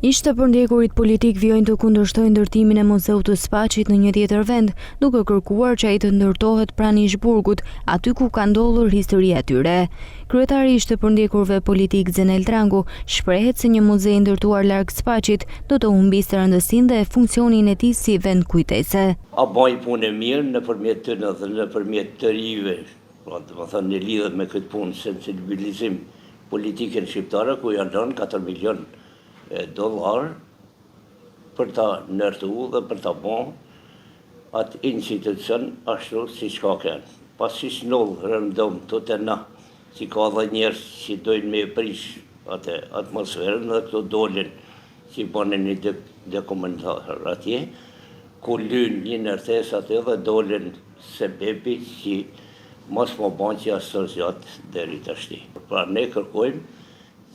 Ishte përndjekurit politik vjojnë të kundërshtojnë ndërtimin e Muzeut të Spaçit në një tjetër vend, duke kërkuar që ai të ndërtohet pranë Ishburgut, aty ku ka ndodhur historia e tyre. Kryetari i ishte përndjekurve politik Xenel Drangu shprehet se një muze i ndërtuar larg Spaçit do të humbisë rëndësinë dhe funksionin e tij si vend kujtese. A bëj punë mirë nëpërmjet të dhe nëpërmjet të rive, do të thënë në lidhje me këtë punë sensibilizim politikën shqiptare ku janë dhënë 4 milion dollar për ta ndërtuar dhe për ta bën atë institucion ashtu siç ka qenë. Pasi shnoll rëndom të të na, si ka dhe njerëz që dojnë me prish atë atmosferën dhe këto dolin që bënin një dokumentar atje, ku lyn një ndërtesë atë dhe dolin sebebi që mos më bën që asociat deri tashti. Pra ne kërkojmë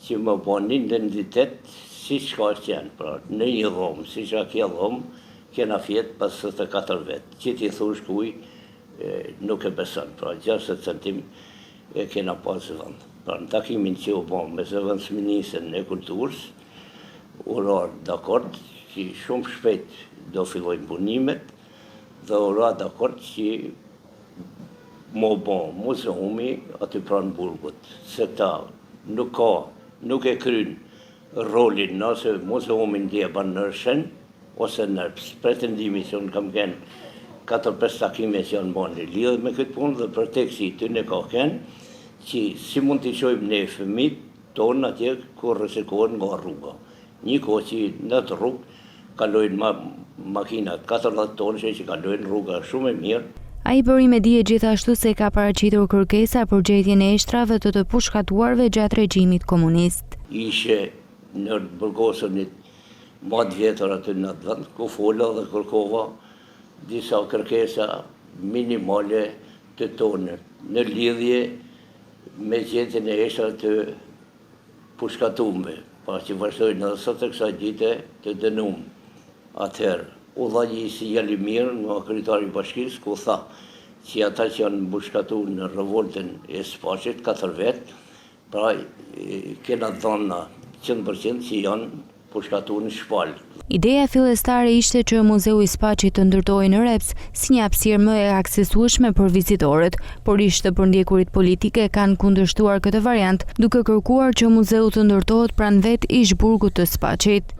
që më bën një identitet si që ka qenë, pra në një dhomë, si që a kje dhomë, kena fjetë pas 24 vetë. Që ti thush kuj nuk e beson, pra 60 centim e kena pasë vënd. Pra në takimin që u bën me zëvendësministën e kulturës, urar dakord që shumë shpejt do fillojnë punimet dhe urar dakord që më bën muzeumi aty pranë burgut, se ta nuk e kryn rolin nëse muzeumin dhe e banë nërshën, ose në pretendimi që unë kam kënë 4-5 takime që janë bënë lidhë me këtë punë dhe për tek që i ty në ka kënë, që si mund të qojmë ne fëmit tonë atje kur rësikohen nga rruga. Një kohë që në të rrugë kalojnë makinat 14 tonë që kalojnë rruga shumë e mirë. Ai bëri me dije gjithashtu se ka paraqitur kërkesa për gjetjen e eshtrave të pushkatuarve gjatë regjimit komunist. Ishe në burgosën më të vjetër aty në atë vend, ku fola dhe kërkova disa kërkesa minimale të tonë në lidhje me gjetjen e eshtrave të pushkatuarve, pa që vazhdojnë edhe sot e kësaj dite të dënuar. Atëherë, u dha një sinjalim nga kryetari i bashkisë, ku tha që ata që janë mbushkatuar në revoltën e Spaçit 4 vetë, pra kena dhëna 100% që janë pushkatuar në shpallë. Ideja fillestare ishte që Muzeu i Spaçit të ndërtohej në Reps si një hapësirë më e aksesueshme për vizitorët, por ishte përndjekurit politike kanë kundërshtuar këtë variant, duke kërkuar që muzeu të ndërtohet pranë vetë Ishburgut të Spaçit.